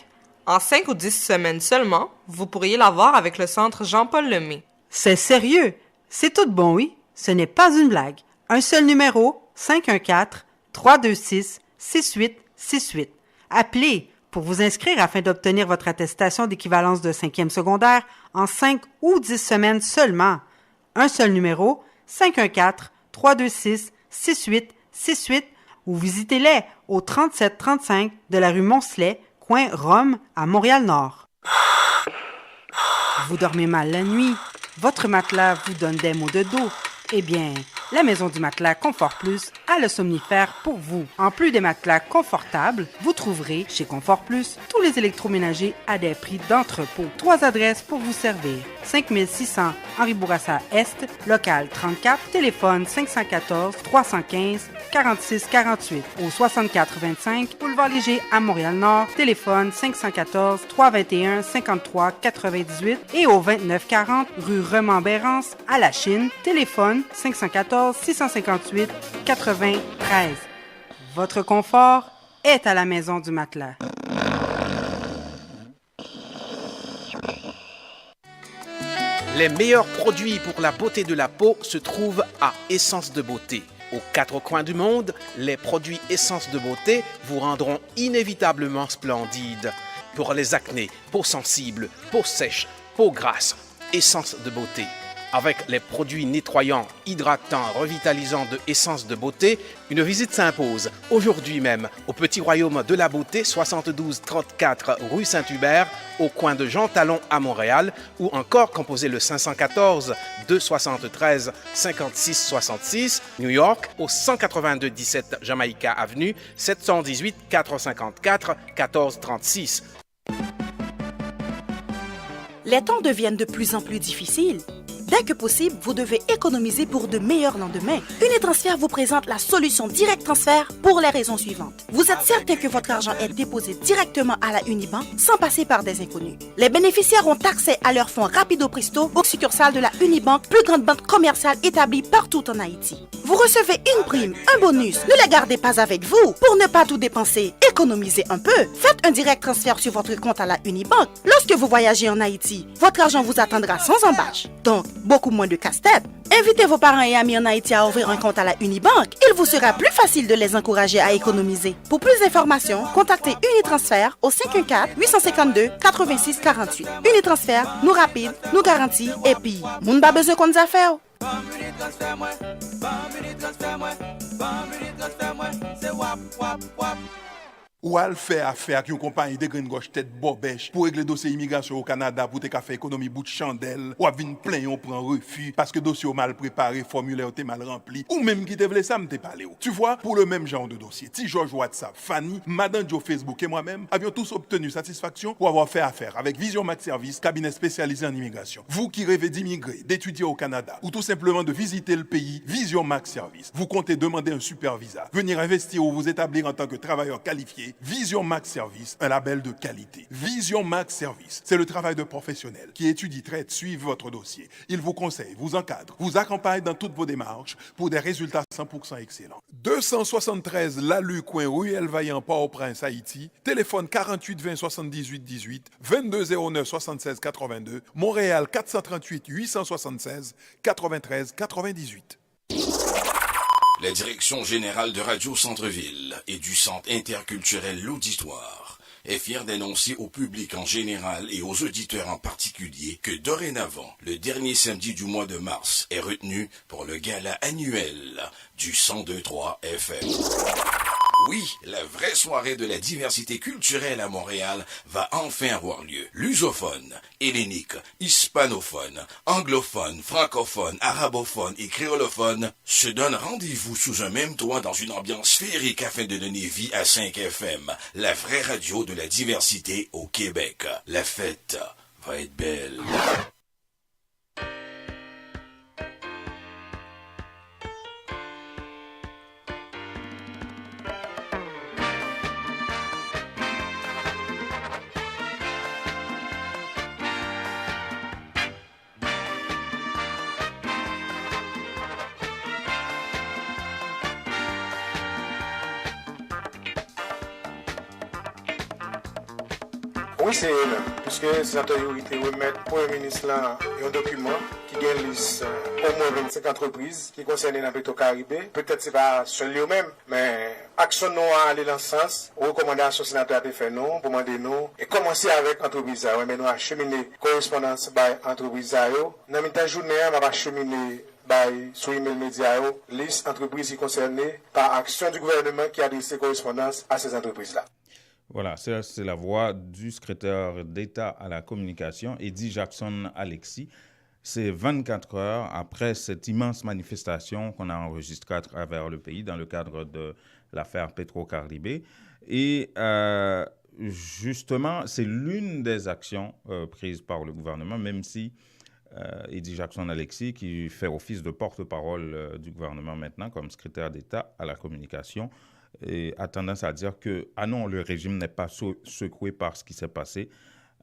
En 5 ou 10 semaines seulement, vous pourriez l'avoir avec le centre Jean-Paul Lemay.
C'est sérieux? C'est tout bon, oui? Ce n'est pas une blague. Un seul numéro, 514-326-6868. Appelez pour vous inscrire afin d'obtenir votre attestation d'équivalence de 5e secondaire en 5 ou 10 semaines seulement. Un seul numéro, 514-326-6868 ou visitez-les au 3735 de la rue Moncelet, coin Rome, à Montréal-Nord. Vous dormez mal la nuit, votre matelas vous donne des maux de dos. Eh bien, La Maison du Matelas Confort Plus a le somnifère pour vous. En plus des matelas confortables, vous trouverez chez Confort Plus tous les électroménagers à des prix d'entrepôt. 3 adresses pour vous servir. 5600 Henri Bourassa Est, local 34, téléphone 514 315 46 48. Au 6425 Boulevard Léger à Montréal-Nord, téléphone 514 321 53 98 et au 2940 rue Remembérance à La Chine, téléphone 514 658 93. Votre confort est à la Maison du Matelas.
Les meilleurs produits pour la beauté de la peau se trouvent à Essence de Beauté. Aux 4 coins du monde, les produits Essence de Beauté vous rendront inévitablement splendide. Pour les acnés, peau sensible, peau sèche, peau grasse, Essence de Beauté. Avec les produits nettoyants, hydratants, revitalisants de Essence de Beauté, une visite s'impose aujourd'hui même au Petit Royaume de la Beauté, 7234 rue Saint-Hubert, au coin de Jean Talon à Montréal, ou encore composez le 514 273 56 66, New York, au 182 17 Jamaïca Avenue, 718 454 1436.
Les temps deviennent de plus en plus difficiles. Dès que possible, vous devez économiser pour de meilleurs lendemains. Unitransfert vous présente la solution Direct Transfert pour les raisons suivantes. Vous êtes certain que votre argent est déposé directement à la Unibank sans passer par des inconnus. Les bénéficiaires ont accès à leurs fonds rapido presto aux succursales de la Unibank, plus grande banque commerciale établie partout en Haïti. Vous recevez une prime, un bonus. Ne les gardez pas avec vous. Pour ne pas tout dépenser, économisez un peu. Faites un direct transfert sur votre compte à la Unibank. Lorsque vous voyagez en Haïti, votre argent vous attendra sans embâche. Donc, beaucoup moins de casse-tête. Invitez vos parents et amis en Haïti à ouvrir un compte à la Unibank. Il vous sera plus facile de les encourager à économiser. Pour plus d'informations, contactez Unitransfert au 514-852-8648. Unitransfert, nous rapide, nous garantit et puis, moun ba besoin qu'on nous a fait.
Ou al fait affaire avec une compagnie de green gauche tête bobèche pour régler dossier immigration au Canada pour te faire économie bout de chandelle ou à venir plein on prend refus parce que dossier mal préparé, formulaire t'es mal rempli ou même qui te voulait ça me t'es parlé. Tu vois, pour le même genre de dossier, Ti George WhatsApp, Fanny, Madame Joe Facebook et moi-même avions tous obtenu satisfaction pour avoir fait affaire avec Vision Max Service, cabinet spécialisé en immigration. Vous qui rêvez d'immigrer, d'étudier au Canada ou tout simplement de visiter le pays, Vision Max Service. Vous comptez demander un super visa, venir investir ou vous établir en tant que travailleur qualifié. Vision Max Service, un label de qualité. Vision Max Service, c'est le travail de professionnels qui étudie, traite, suivent votre dossier. Il vous conseille, vous encadre, vous accompagne dans toutes vos démarches pour des résultats 100% excellents. 273 Lalu Coin Ruelle Vaillant Port-au-Prince, Haïti. Téléphone 48 20 78 18 22 09 76 82. Montréal 438 876 93 98.
La direction générale de Radio Centre-Ville et du Centre interculturel L'Auditoire est fière d'annoncer au public en général et aux auditeurs en particulier que dorénavant, le dernier samedi du mois de mars est retenu pour le gala annuel du 102.3 FM. Oui, la vraie soirée de la diversité culturelle à Montréal va enfin avoir lieu. Lusophone, hellénique, hispanophone, anglophone, francophone, arabophone et créolophone se donnent rendez-vous sous un même toit dans une ambiance féerique afin de donner vie à 5 FM, la vraie radio de la diversité au Québec. La fête va être belle.
Oui, c'est eux-mêmes, puisque ces autorités remettent au Premier ministre là un document qui gagne liste au moins 25 entreprises qui concernent la Petro-Caribé. Peut-être c'est pas seul eux-mêmes, mais action nous à aller dans ce sens, recommandation sénateur a fait nous, pour demander nous, et commencer avec entreprise, mais nous acheminer correspondance par entreprise. Dans la journée, on va acheminer sur email média liste entreprises concernées par action du gouvernement qui a adressé correspondance à ces entreprises-là.
Voilà, c'est la voix du secrétaire d'État à la communication, Eddie Jackson Alexis. c'est 24 heures après cette immense manifestation qu'on a enregistrée à travers le pays dans le cadre de l'affaire Petro-Caribé. Et justement, c'est l'une des actions prises par le gouvernement, même si Eddy Jackson-Alexis, qui fait office de porte-parole du gouvernement maintenant comme secrétaire d'État à la communication, a tendance à dire que, ah non, le régime n'est pas secoué par ce qui s'est passé.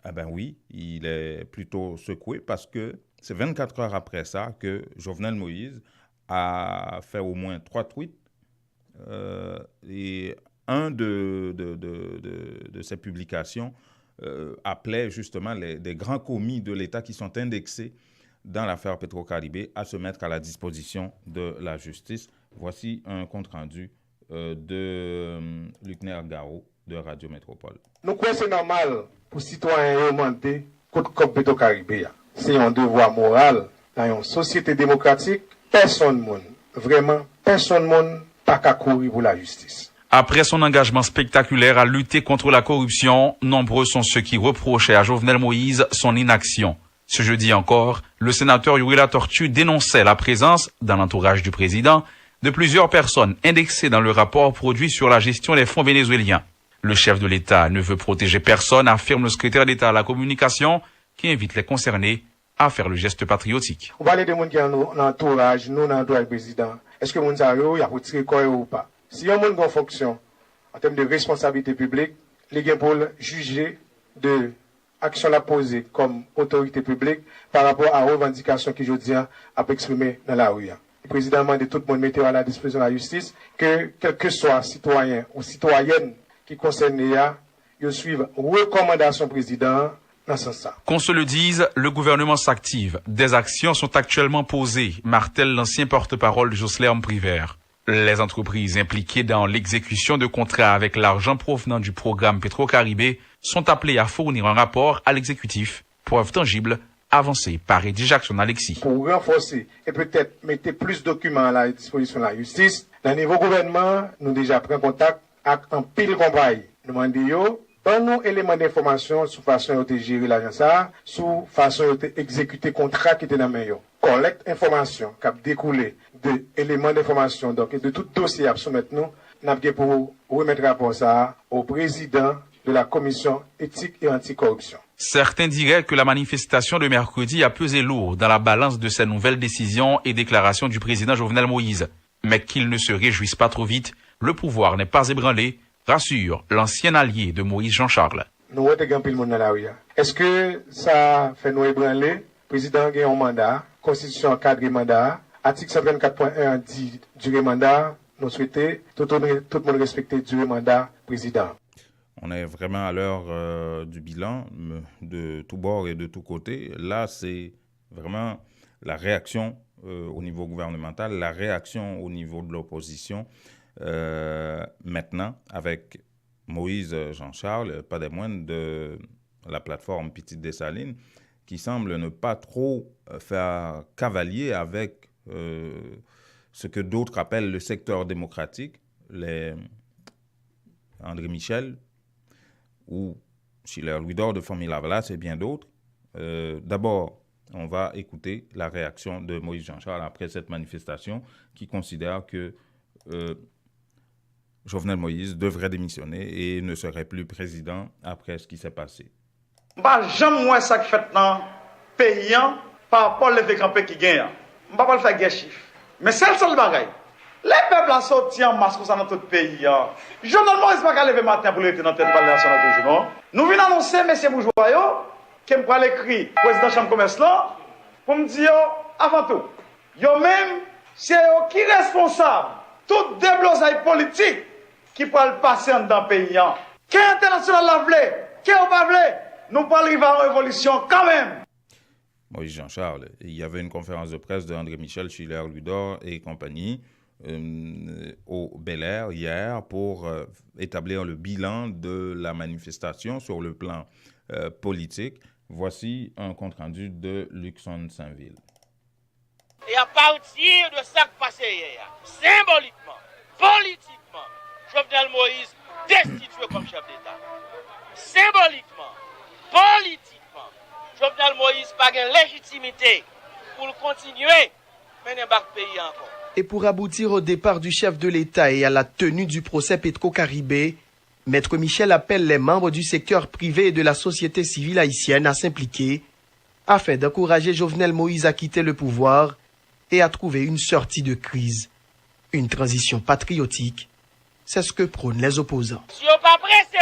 Ah ben oui, il est plutôt secoué parce que c'est 24 heures après ça que Jovenel Moïse a fait au moins 3 tweets et un de ces publications appelait justement des grands commis de l'État qui sont indexés dans l'affaire Petro-Caribé à se mettre à la disposition de la justice. Voici un compte-rendu de Luckner Garo de Radio Métropole.
Nous croyons que c'est normal pour les citoyens remonter contre le Petro-Caribé. C'est un devoir moral dans une société démocratique. Personne, vraiment, personne n'a qu'à courir pour la justice.
Après son engagement spectaculaire à lutter contre la corruption, nombreux sont ceux qui reprochaient à Jovenel Moïse son inaction. Ce jeudi encore, le sénateur Yuri Latortue dénonçait la présence, dans l'entourage du président, de plusieurs personnes indexées dans le rapport produit sur la gestion des fonds vénézuéliens. Le chef de l'État ne veut protéger personne, affirme le secrétaire d'État à la communication, qui invite les concernés à faire le geste patriotique.
On va parler des gens qui sont dans l'entourage, nous, dans l'entourage du président. Est-ce que les gens il y a retiré quoi ou pas? Si un monde en fonction, en termes de responsabilité publique, les gens pour juger de l'action la posée comme autorité publique par rapport à revendications qui, je dis, a exprimées dans la rue. Le président demande tout le monde mettre à la disposition de la justice que, quel que soit citoyen ou citoyenne qui concerne ils suivent recommandations président dans ce sens.
Qu'on se le dise, le gouvernement s'active. Des actions sont actuellement posées, martèle l'ancien porte-parole de Jocelyn Homme-Privert. Les entreprises impliquées dans l'exécution de contrats avec l'argent provenant du programme Petro-Caribé sont appelées à fournir un rapport à l'exécutif, preuve tangible avancée par Eddy Jackson-Alexis.
Pour renforcer et peut-être mettre plus de documents à la disposition de la justice, dans le niveau gouvernement, nous déjà pris contact avec un pile compagnie. Nous demandons nous éléments d'information sur façon de gérer l'agence, sur façon de exécuter contrat qui était dans le meilleur. Collecte information qui a découlé de éléments d'information, donc de tout dossier à soumettre nous, pour remettre rapport ça au président de la commission éthique et anticorruption.
Certains diraient que la manifestation de mercredi a pesé lourd dans la balance de ces nouvelles décisions et déclarations du président Jovenel Moïse. Mais qu'ils ne se réjouissent pas trop vite, le pouvoir n'est pas ébranlé, rassure l'ancien allié de Moïse Jean-Charles.
Nous avons pile monde dans la rue. Est-ce que ça fait nous ébranler? Le président a un mandat, constitution cadre mandat, article 124.1 dit durée mandat, nous souhaitons tout le monde respecter durée mandat président.
On est vraiment à l'heure du bilan de tous bords et de tous côtés. Là, c'est vraiment la réaction au niveau gouvernemental, la réaction au niveau de l'opposition. Maintenant, avec Moïse Jean-Charles, pas des moindres de la plateforme Petite Dessalines, qui semble ne pas trop faire cavalier avec ce que d'autres appellent le secteur démocratique, les André Michel ou Schiller Louis-Dor de Famille Lavalas et bien d'autres. D'abord, on va écouter la réaction de Moïse Jean-Charles après cette manifestation qui considère que Jovenel Moïse devrait démissionner et ne serait plus président après ce qui s'est passé.
J'aime moins ça qui fait dans payant par rapport aux effets campés qui gagnent. Je ne vais pas le faire guère chiffre. Mais c'est le seul bagage. Les peuples ont sorti en masse dans tout le pays. Jovenel Moïse ne va pas lever le matin pour le dans tête de nationale toujours. Nous venons annoncer, M. Bourgeois, qui me prend l'écrit président de la Chambre de commerce là, pour me dire, avant tout, yo même, c'est eux qui sont responsables tout déblosage politique qui peut le passer dans le pays. Qui est international la vle, qui est pas vle, nous pas arriver à une révolution quand même.
Moïse Jean-Charles, il y avait une conférence de presse de André Michel, Schiller Louis-Dor et compagnie au Bel-Air hier pour établir le bilan de la manifestation sur le plan politique. Voici un compte-rendu de Luxon Saint-Ville.
Et à partir de ça qui passé hier, symboliquement, politiquement, Jovenel Moïse destitué comme chef d'État. Symboliquement, politiquement, Jovenel Moïse n'a pas de légitimité pour continuer à mener le pays encore.
Et pour aboutir au départ du chef de l'État et à la tenue du procès Petro-Caribé, Maître Michel appelle les membres du secteur privé et de la société civile haïtienne à s'impliquer afin d'encourager Jovenel Moïse à quitter le pouvoir et à trouver une sortie de crise. Une transition patriotique, c'est ce que prônent les opposants.
Si on pas pressé,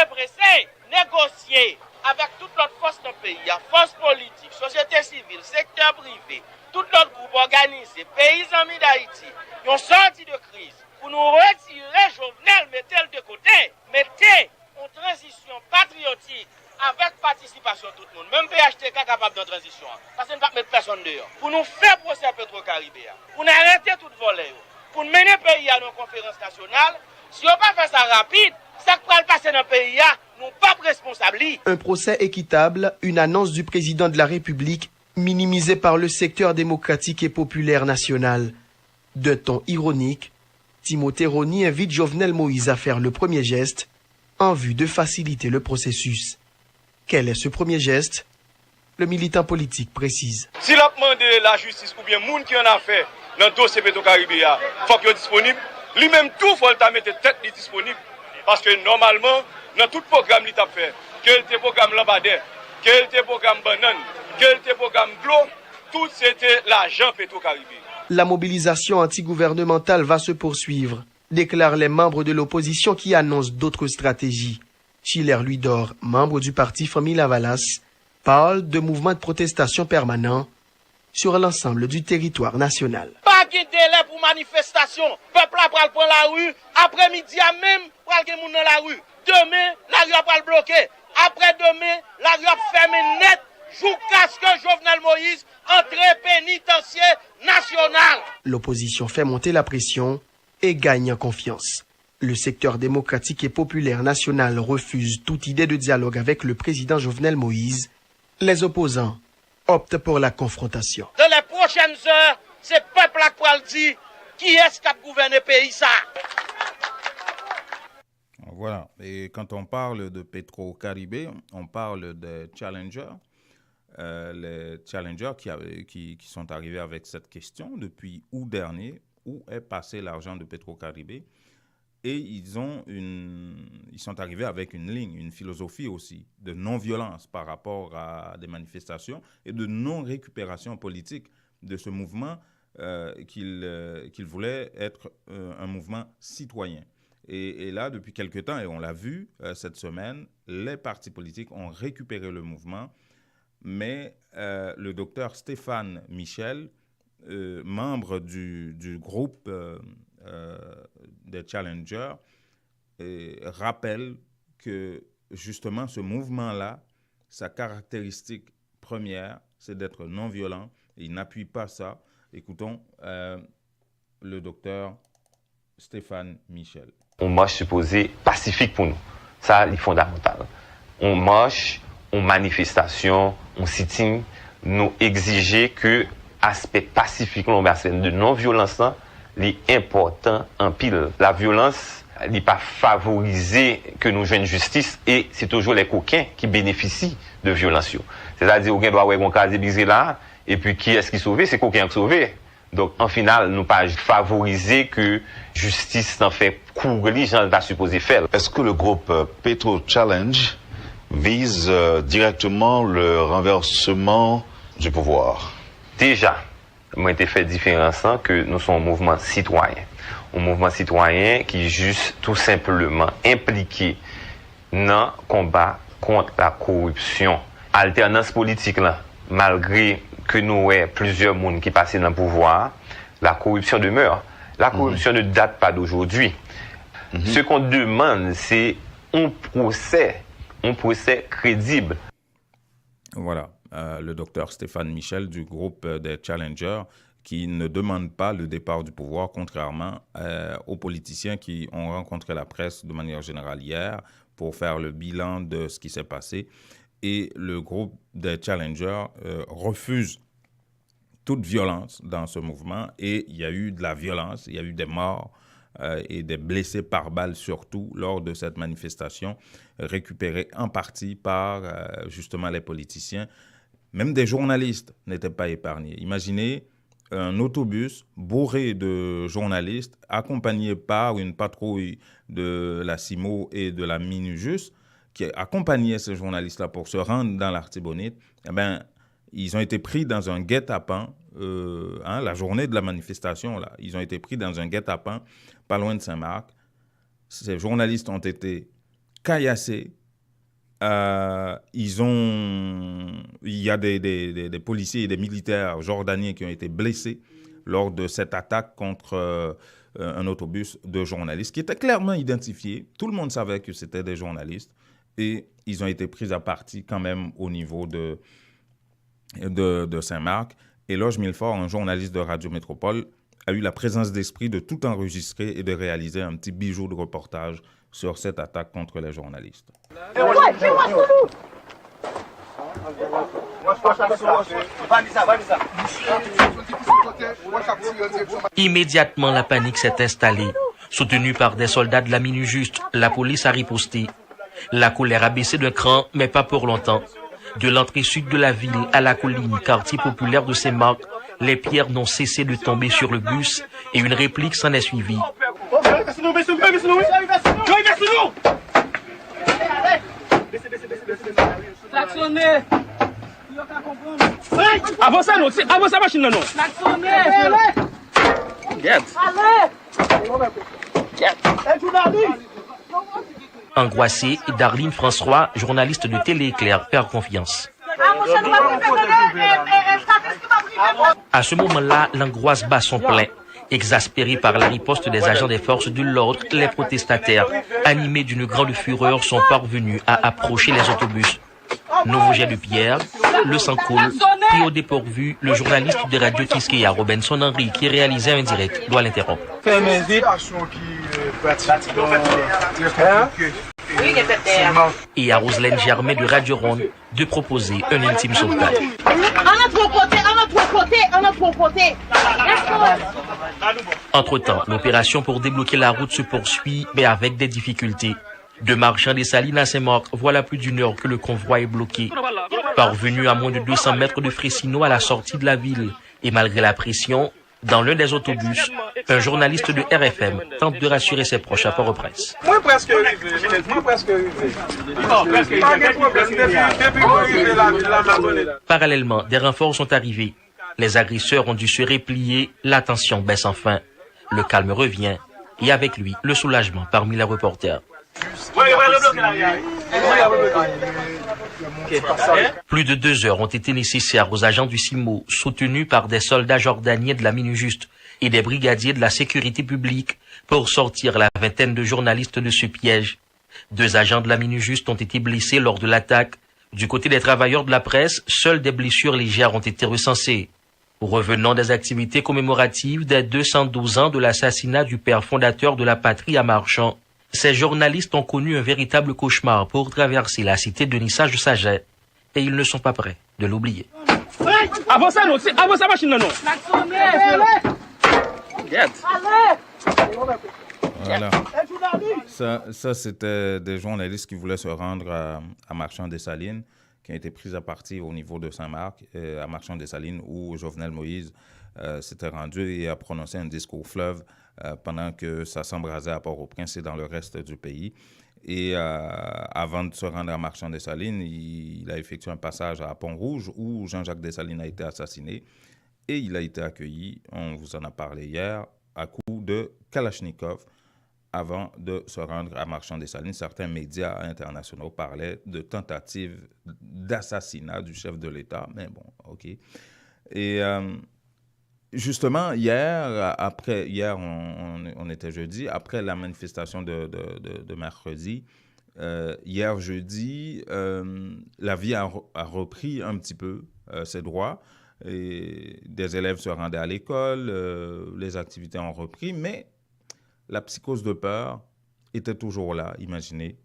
négocier avec toute notre force dans le pays, force politique, société civile, secteur privé, tout notre groupe organisé, pays amis d'Haïti, ils ont sorti de crise. Pour nous retirer Jovenel, mettez-le de côté, mettez une transition patriotique avec participation de tout le monde. Même PHTK capable de transition, parce qu'on ne va pas mettre personne dehors. Pour nous faire procès à Petro-Caribé, pour nous arrêter tout volet, pour nous mener le pays à nos conférences nationales. Si on ne pas faire ça rapide, ça qui va passer dans le pays, nous ne sommes pas responsables.
Un procès équitable, une annonce du président de la République, minimisée par le secteur démocratique et populaire national. D'un ton ironique, Timothée Rony invite Jovenel Moïse à faire le premier geste en vue de faciliter le processus. Quel est ce premier geste? Le militant politique précise.
Si l'on demande la justice ou bien le monde qui en a fait dans le dossier Petro-Caribé, il faut qu'il soit disponible. Lui-même, tout, il faut le mettre tête disponible. Parce que normalement, dans tout programme qu'il a fait, quel était le programme Lambadère, quel était le programme Banane, quel était le programme Glo, tout c'était l'argent Petro-Caribé.
La mobilisation antigouvernementale va se poursuivre, déclarent les membres de l'opposition qui annoncent d'autres stratégies. Schiller Louis-Dor, membre du parti Famille Lavalas, parle de mouvements de protestation permanents sur l'ensemble du territoire national.
Pas de délai pour manifestation. Peuple a pral prendre la rue. Après-midi même, pral gen moun dans la rue. Demain, la rue a pral bloquer. Après-demain, la rue a fermé net jusqu'à ce que Jovenel Moïse entre pénitentiaire national.
L'opposition fait monter la pression et gagne en confiance. Le secteur démocratique et populaire national refuse toute idée de dialogue avec le président Jovenel Moïse. Les opposants optent pour la confrontation.
Dans les prochaines heures, c'est le peuple qui va le dire qui est-ce qui a gouverné le pays ça.
Voilà. Et quand on parle de Petro-Caribé, on parle des challengers. Les challengers qui sont arrivés avec cette question depuis août dernier, où est passé l'argent de Petro-Caribé. Et ils sont arrivés avec une ligne, une philosophie aussi de non-violence par rapport à des manifestations et de non-récupération politique de ce mouvement qu'ils voulaient être un mouvement citoyen. Et là, depuis quelque temps, et on l'a vu cette semaine, les partis politiques ont récupéré le mouvement, mais le docteur Stéphane Michel, membre du groupe des challengers, rappelle que justement ce mouvement-là, sa caractéristique première, c'est d'être non-violent. Il n'appuie pas ça. Écoutons le docteur Stéphane Michel.
On marche supposé pacifique pour nous. Ça, c'est fondamental. On marche, on manifestation, on sitting, nous exiger que aspect pacifique, l'aspect de non-violence, est important en pile. La violence n'est pas favorisée que nous jouions justice et c'est toujours les coquins qui bénéficient de violence. C'est-à-dire qu'on doit avoir un cas de là et puis qui est-ce qui sauve? C'est coquin qui sauve. Donc en final, nous pas favoriser que justice n'en fait courir les gens pas supposé faire.
Est-ce que le groupe Petro Challenge vise directement le renversement du pouvoir?
Déjà, moi j'ai fait différence que nous sommes un mouvement citoyen. Un mouvement citoyen qui est juste tout simplement impliqué dans le combat contre la corruption. Alternance politique là, malgré que nous ayons plusieurs monde qui passent dans le pouvoir, la corruption demeure. La corruption ne date pas d'aujourd'hui. Ce qu'on demande, c'est un procès crédible.
Voilà, le docteur Stéphane Michel du groupe des Challengers qui ne demande pas le départ du pouvoir, contrairement aux politiciens qui ont rencontré la presse de manière générale hier pour faire le bilan de ce qui s'est passé. Et le groupe des Challengers refuse toute violence dans ce mouvement. Et il y a eu de la violence, il y a eu des morts et des blessés par balle surtout lors de cette manifestation, récupérée en partie par justement les politiciens Même des journalistes n'étaient pas épargnés. Imaginez un autobus bourré de journalistes accompagnés par une patrouille de la CIMO et de la MINUJUS qui accompagnaient ces journalistes-là pour se rendre dans l'Artibonite. Eh bien, ils ont été pris dans un guet-apens, la journée de la manifestation, là. Ils ont été pris dans un guet-apens pas loin de Saint-Marc. Ces journalistes ont été caillassés. Il y a des policiers et des militaires jordaniens qui ont été blessés lors de cette attaque contre un autobus de journalistes qui était clairement identifié. Tout le monde savait que c'était des journalistes et ils ont été pris à partie quand même au niveau de Saint-Marc. Et Loge Milfort, un journaliste de Radio Métropole, a eu la présence d'esprit de tout enregistrer et de réaliser un petit bijou de reportage sur cette attaque contre les journalistes.
Immédiatement, la panique s'est installée. Soutenue par des soldats de la MINUJUS, la police a riposté. La colère a baissé d'un cran, mais pas pour longtemps. De l'entrée sud de la ville à la colline, quartier populaire de Saint-Marc, les pierres n'ont cessé de tomber sur le bus et une réplique s'en est suivie. Angoissée, Darline François, journaliste de Télé Éclair, perd confiance. À ce moment-là, l'angoisse bat son plein. Exaspérés par la riposte des agents des forces de l'ordre, les protestataires, animés d'une grande fureur, sont parvenus à approcher les autobus. Nouveau jet de pierre, le sang coule, pris au dépourvu, le journaliste de Radio Kiskeya, Robinson Henry, qui réalisait un direct, doit l'interrompre. Et à Roselaine Germain de Radio Ronde de proposer un intime sauvetage. Entre-temps, l'opération pour débloquer la route se poursuit, mais avec des difficultés. De Marchand des Salines à Saint-Marc, voilà plus d'une heure que le convoi est bloqué. Parvenu à moins de 200 mètres de Fressino à la sortie de la ville, et malgré la pression, dans l'un des autobus, un journaliste de RFM tente de rassurer ses proches à Port-au-Prince. Parallèlement, des renforts sont arrivés. Les agresseurs ont dû se replier, la tension baisse enfin. Le calme revient, et avec lui, le soulagement parmi les reporters. Plus de 2 heures ont été nécessaires aux agents du CIMO, soutenus par des soldats jordaniens de la MINUJUS et des brigadiers de la sécurité publique, pour sortir la vingtaine de journalistes de ce piège. 2 agents de la MINUJUS ont été blessés lors de l'attaque. Du côté des travailleurs de la presse, seules des blessures légères ont été recensées. Revenant des activités commémoratives des 212 ans de l'assassinat du père fondateur de la patrie à Marchand, ces journalistes ont connu un véritable cauchemar pour traverser la cité de Nissage de Saget, et ils ne sont pas prêts de l'oublier.
Voilà. Ça c'était des journalistes qui voulaient se rendre à Marchand-des-Salines, qui ont été pris à partie au niveau de Saint-Marc, à Marchand-des-Salines, où Jovenel Moïse s'était rendu et a prononcé un discours fleuve pendant que ça s'embrasait à Port-au-Prince et dans le reste du pays. Et avant de se rendre à Marchand-des-Salines, il a effectué un passage à Pont-Rouge où Jean-Jacques Dessalines a été assassiné et il a été accueilli, on vous en a parlé hier, à coups de Kalachnikov avant de se rendre à Marchand-des-Salines. Certains médias internationaux parlaient de tentative d'assassinat du chef de l'État, mais bon, OK. Et justement, hier, on était jeudi, après la manifestation de mercredi, hier jeudi, la vie a repris un petit peu ses droits. Et des élèves se rendaient à l'école, les activités ont repris, mais la psychose de peur était toujours là, imaginez.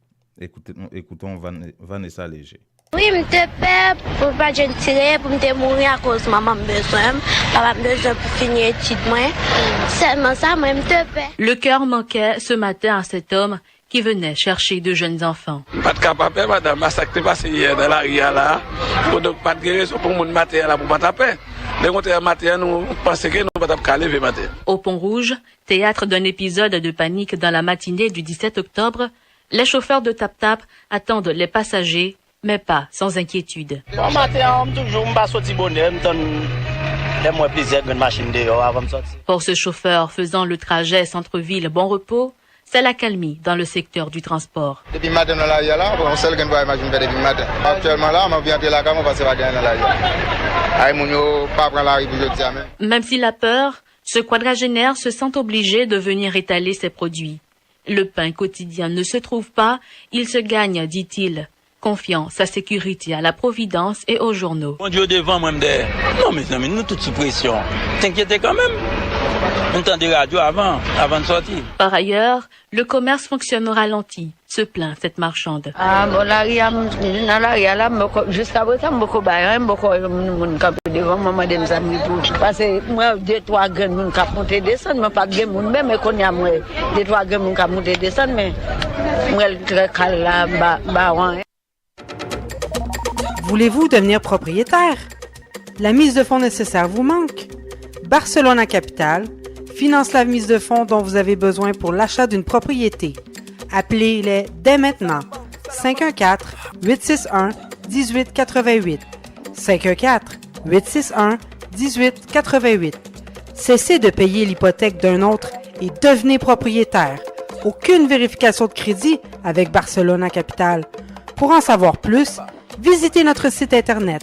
Écoutons Vanessa Léger.
Oui, je suis peur pour ne pas tirer, pour me mourir à cause de maman besoin, papa besoin pour finir l'étude. Seulement ça, moi, je suis peur.
Le cœur manquait ce matin à cet homme
qui venaient chercher de jeunes enfants.
Pas de capable, madame, ça qui est passé hier dans la rue là, donc pas de raison pour mon matin là pour pas taper. Les comptes matin nous pensons que nous pas taper lever matin.
Au Pont-Rouge, théâtre d'un épisode de panique dans la matinée du 17 octobre, les chauffeurs de Tap-Tap attendent les passagers, mais pas sans inquiétude.
Bon matin, on toujours pas sorti bonheur, moi plaisir une machine dehors avant de sortir.
Pour ce chauffeur faisant le trajet centre-ville Bon Repos, c'est l'accalmie dans le secteur du transport.
Depuis matin dans la rue là, on sait qu'on va imaginer depuis matin. Actuellement là, on vient de la cam, on va se faire dans la rue.
Même s'il a peur, ce quadragénaire se sent obligé de venir étaler ses produits. Le pain quotidien ne se trouve pas, il se gagne, dit-il, confiant sa sécurité à la Providence et aux journaux.
Mon Dieu devant moi, non mes amis, nous tous sous pression. T'inquiète quand même. On entend des radios avant de sortir.
Par ailleurs, le commerce fonctionne au ralenti, se plaint cette marchande.
Ah, bon, là, jusqu'à présent, beaucoup de gens devant moi, des amis, parce que moi, 2-3 graines, qui montent descendre, mais pas de gens, mais qu'on y a 2-3 graines qui montent descendre, mais moi, très calme là,
Voulez-vous devenir propriétaire? La mise de fonds nécessaire vous manque? Barcelona Capital finance la mise de fonds dont vous avez besoin pour l'achat d'une propriété. Appelez-les dès maintenant. 514-861-1888. 514-861-1888. Cessez de payer l'hypothèque d'un autre et devenez propriétaire. Aucune vérification de crédit avec Barcelona Capital. Pour en savoir plus, visitez notre site internet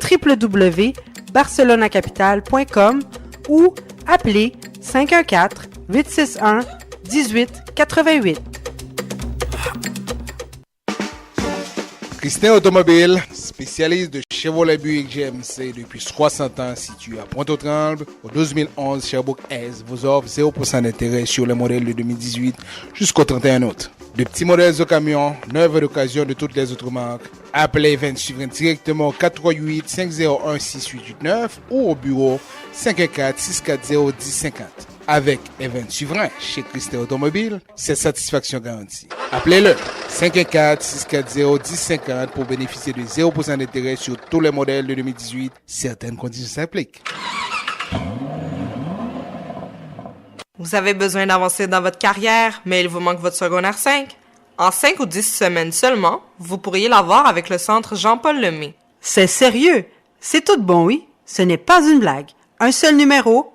www.barcelonacapital.com ou appelez 514-861-1888.
Christin Automobile, spécialiste de Chevrolet Buick GMC depuis 60 ans, situé à Pointe-aux-Trembles, au 2011 Sherbrooke-Est, vous offre 0% d'intérêt sur les modèles de 2018 jusqu'au 31 août. De petits modèles de camions, neuves d'occasion de toutes les autres marques. Appelez Event Suivrain directement au 438-501-6889 ou au bureau 514-640-1050. Avec Event Suivrain chez Christin Automobile, c'est satisfaction garantie. Appelez-le 514-640-1050 pour bénéficier de 0% d'intérêt sur tous les modèles de 2018. Certaines conditions s'appliquent.
Vous avez besoin d'avancer dans votre carrière, mais il vous manque votre secondaire 5? En 5 ou 10 semaines seulement, vous pourriez l'avoir avec le centre Jean-Paul Lemay.
C'est sérieux? C'est tout bon, oui? Ce n'est pas une blague. Un seul numéro,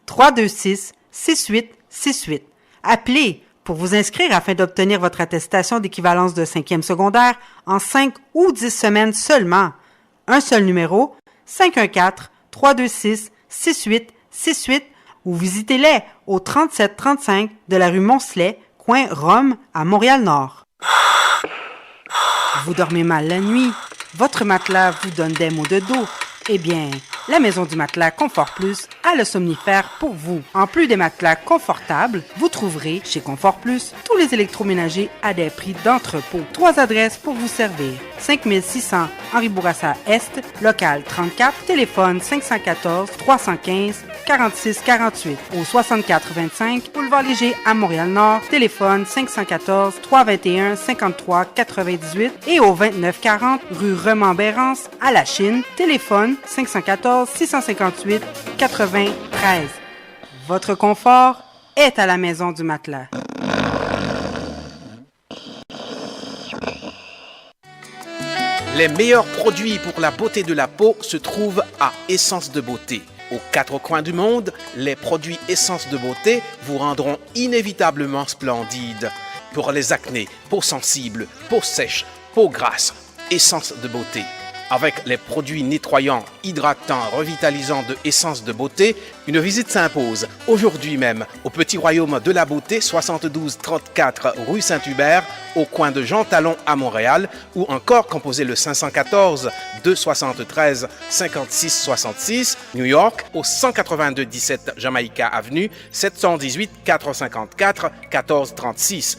514-326-6868. Appelez pour vous inscrire afin d'obtenir votre attestation d'équivalence de 5e secondaire en 5 ou 10 semaines seulement. Un seul numéro, 514-326-6868 ou visitez-les au 3735 de la rue Moncelet, coin Rome, à Montréal-Nord. Vous dormez mal la nuit? Votre matelas vous donne des maux de dos? Eh bien, la Maison du Matelas Confort Plus a le somnifère pour vous. En plus des matelas confortables, vous trouverez chez Confort Plus tous les électroménagers à des prix d'entrepôt. 3 adresses pour vous servir. 5600 Henri Bourassa Est, local 34, téléphone 514-315-4648. Au 6425 Boulevard Léger à Montréal-Nord, téléphone 514-321-5398 et au 2940 rue Remembérance à La Chine, téléphone 514-658-93. Votre confort est à la Maison du Matelas.
Les meilleurs produits pour la beauté de la peau se trouvent à Essence de Beauté. Aux 4 coins du monde, les produits Essence de Beauté vous rendront inévitablement splendide. Pour les acnés, peau sensible, peau sèche, peau grasse, Essence de Beauté. Avec les produits nettoyants, hydratants, revitalisants de Essence de Beauté, une visite s'impose aujourd'hui même au Petit Royaume de la Beauté, 72-34 rue Saint-Hubert, au coin de Jean Talon à Montréal, ou encore composez le 514-273-5666, New York, au 182-17 Jamaïca Avenue, 718-454-1436.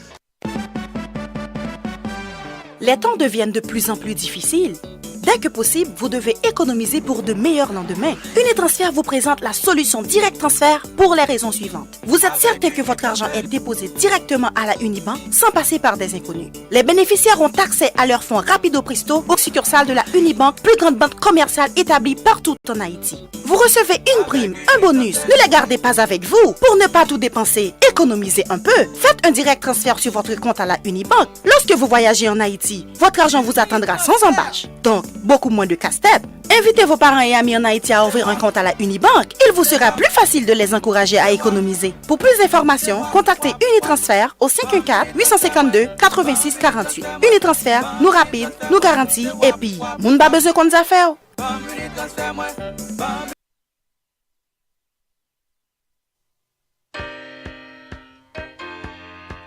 Les temps deviennent de plus en plus difficiles. Dès que possible, vous devez économiser pour de meilleurs lendemains. Unitransfert vous présente la solution Direct Transfert pour les raisons suivantes. Vous êtes certain que votre argent est déposé directement à la Unibank sans passer par des inconnus. Les bénéficiaires ont accès à leurs fonds rapido presto aux succursales de la Unibank, plus grande banque commerciale établie partout en Haïti. Vous recevez une prime, un bonus. Ne les gardez pas avec vous. Pour ne pas tout dépenser, économisez un peu. Faites un direct transfert sur votre compte à la Unibank. Lorsque vous voyagez en Haïti, votre argent vous attendra sans embâche. Donc, beaucoup moins de casse-tête. Invitez vos parents et amis en Haïti à ouvrir un compte à la Unibank. Il vous sera plus facile de les encourager à économiser. Pour plus d'informations, contactez Unitransfert au 514-852-8648. Unitransfert, nous rapide, nous garantit et puis, moun ba besoin qu'on nous a fait.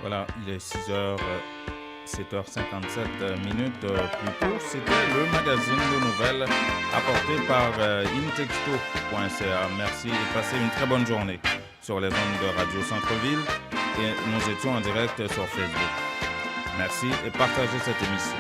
Voilà, il est 7h57 minutes plus tôt. C'était le magazine de nouvelles apporté par intexto.ca. Merci et passez une très bonne journée sur les ondes de Radio Centre-Ville et nous étions en direct sur Facebook. Merci et partagez cette émission.